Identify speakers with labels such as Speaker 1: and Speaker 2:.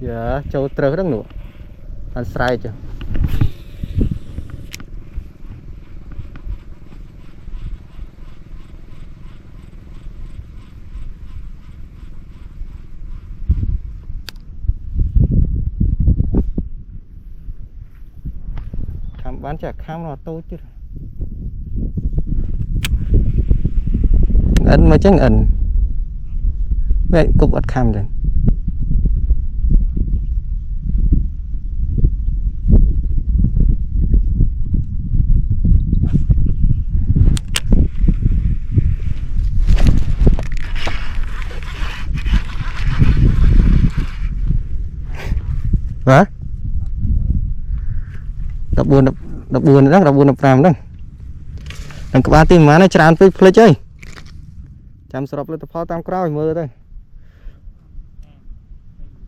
Speaker 1: giờ châu trơ đó nữa anh sai chưa khám bán chả khám nó tốt chứ ấn mới tránh ẩn vậy cục ắt khám rồi hả đập buồn đó đập buồn đập làm đó đừng có ba tim má nó tràn tới chơi chăm sóc lên tập phao tam cào mưa thôi